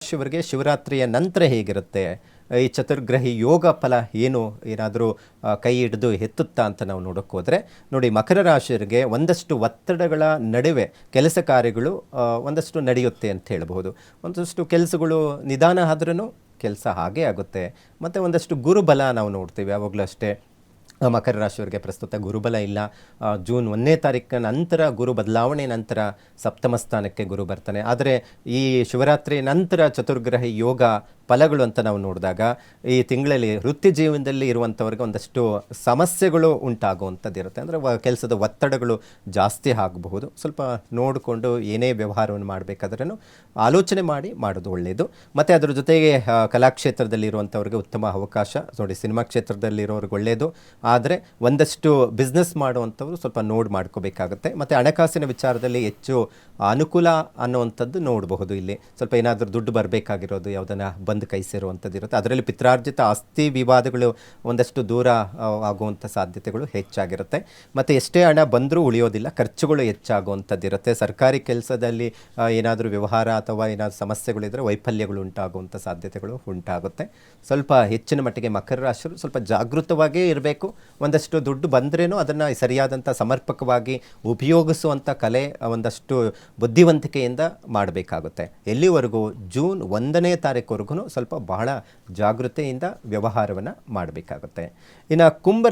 ಶಿವರಿಗೆ ಶಿವರಾತ್ರಿಯ ನಂತರ ಹೇಗಿರುತ್ತೆ ಈ ಚತುರ್ಗ್ರಹಿ ಯೋಗ ಫಲ ಏನು ಏನಾದರೂ ಕೈ ಹಿಡಿದು ಎತ್ತುತ್ತಾ ಅಂತ ನಾವು ನೋಡೋಕೆ ಹೋದರೆ ನೋಡಿ, ಮಕರ ರಾಶಿಯವರಿಗೆ ಒಂದಷ್ಟು ಒತ್ತಡಗಳ ನಡುವೆ ಕೆಲಸ ಕಾರ್ಯಗಳು ಒಂದಷ್ಟು ನಡೆಯುತ್ತೆ ಅಂತ ಹೇಳ್ಬೋದು. ಒಂದಷ್ಟು ಕೆಲಸಗಳು ನಿಧಾನ ಆದ್ರೂ ಕೆಲಸ ಹಾಗೇ ಆಗುತ್ತೆ. ಮತ್ತು ಒಂದಷ್ಟು ಗುರುಬಲ ನಾವು ನೋಡ್ತೀವಿ ಯಾವಾಗಲೂ ಅಷ್ಟೇ. ಮಕರ ರಾಶಿಯವರಿಗೆ ಪ್ರಸ್ತುತ ಗುರುಬಲ ಇಲ್ಲ. ಜೂನ್ 1ನೇ ತಾರೀಕಿನ ನಂತರ ಗುರು ಬದಲಾವಣೆ ನಂತರ ಸಪ್ತಮ ಸ್ಥಾನಕ್ಕೆ ಗುರು ಬರ್ತಾನೆ. ಆದರೆ ಈ ಶಿವರಾತ್ರಿ ನಂತರ ಚತುರ್ಗ್ರಹಿ ಯೋಗ ಫಲಗಳು ಅಂತ ನಾವು ನೋಡಿದಾಗ ಈ ತಿಂಗಳಲ್ಲಿ ವೃತ್ತಿ ಜೀವನದಲ್ಲಿ ಇರುವಂಥವ್ರಿಗೆ ಒಂದಷ್ಟು ಸಮಸ್ಯೆಗಳು ಉಂಟಾಗುವಂಥದ್ದು ಇರುತ್ತೆ. ಅಂದರೆ ಕೆಲಸದ ಒತ್ತಡಗಳು ಜಾಸ್ತಿ ಆಗಬಹುದು. ಸ್ವಲ್ಪ ನೋಡಿಕೊಂಡು ಏನೇ ವ್ಯವಹಾರವನ್ನು ಮಾಡಬೇಕಾದ್ರೂ ಆಲೋಚನೆ ಮಾಡಿ ಮಾಡೋದು ಒಳ್ಳೆಯದು. ಮತ್ತು ಅದರ ಜೊತೆಗೆ ಕಲಾಕ್ಷೇತ್ರದಲ್ಲಿ ಇರುವಂಥವ್ರಿಗೆ ಉತ್ತಮ ಅವಕಾಶ ನೋಡಿ. ಸಿನಿಮಾ ಕ್ಷೇತ್ರದಲ್ಲಿರೋರಿಗೆ ಒಳ್ಳೆಯದು. ಆದರೆ ಒಂದಷ್ಟು ಬಿಸ್ನೆಸ್ ಮಾಡುವಂಥವ್ರು ಸ್ವಲ್ಪ ನೋಡಿ ಮಾಡ್ಕೋಬೇಕಾಗುತ್ತೆ. ಮತ್ತು ಹಣಕಾಸಿನ ವಿಚಾರದಲ್ಲಿ ಹೆಚ್ಚು ಅನುಕೂಲ ಅನ್ನುವಂಥದ್ದು ನೋಡಬಹುದು. ಇಲ್ಲಿ ಸ್ವಲ್ಪ ಏನಾದರೂ ದುಡ್ಡು ಬರಬೇಕಾಗಿರೋದು ಯಾವುದನ್ನು ಬಂದು ಕೈ ಸೇರುವಂಥದ್ದು ಇರುತ್ತೆ. ಅದರಲ್ಲಿ ಪಿತ್ರಾರ್ಜಿತ ಆಸ್ತಿ ವಿವಾದಗಳು ಒಂದಷ್ಟು ದೂರ ಆಗುವಂಥ ಸಾಧ್ಯತೆಗಳು ಹೆಚ್ಚಾಗಿರುತ್ತೆ. ಮತ್ತು ಎಷ್ಟೇ ಹಣ ಬಂದರೂ ಉಳಿಯೋದಿಲ್ಲ, ಖರ್ಚುಗಳು ಹೆಚ್ಚಾಗುವಂಥದ್ದು ಇರುತ್ತೆ. ಸರ್ಕಾರಿ ಕೆಲಸದಲ್ಲಿ ಏನಾದರೂ ವ್ಯವಹಾರ ಅಥವಾ ಏನಾದರೂ ಸಮಸ್ಯೆಗಳಿದ್ದರೆ ವೈಫಲ್ಯಗಳು ಉಂಟಾಗುವಂಥ ಸಾಧ್ಯತೆಗಳು ಉಂಟಾಗುತ್ತೆ. ಸ್ವಲ್ಪ ಹೆಚ್ಚಿನ ಮಟ್ಟಿಗೆ ಮಕರ ರಾಶಿಯವರು ಸ್ವಲ್ಪ ಜಾಗೃತವಾಗೇ ಇರಬೇಕು. ಒಂದಷ್ಟು ದುಡ್ಡು ಬಂದ್ರೇನೋ ಅದನ್ನು ಸರಿಯಾದಂಥ ಸಮರ್ಪಕವಾಗಿ ಉಪಯೋಗಿಸುವಂಥ ಕಲೆ ಒಂದಷ್ಟು ಬುದ್ಧಿವಂತಿಕೆಯಿಂದ ಮಾಡಬೇಕಾಗುತ್ತೆ. ಎಲ್ಲಿವರೆಗೂ ಜೂನ್ 1ನೇ ತಾರೀಕುವರೆಗೂ ಸ್ವಲ್ಪ ಬಹಳ ಜಾಗೃತೆಯಿಂದ ವ್ಯವಹಾರವನ್ನು ಮಾಡಬೇಕಾಗುತ್ತೆ. ಇನ್ನು ಕುಂಭ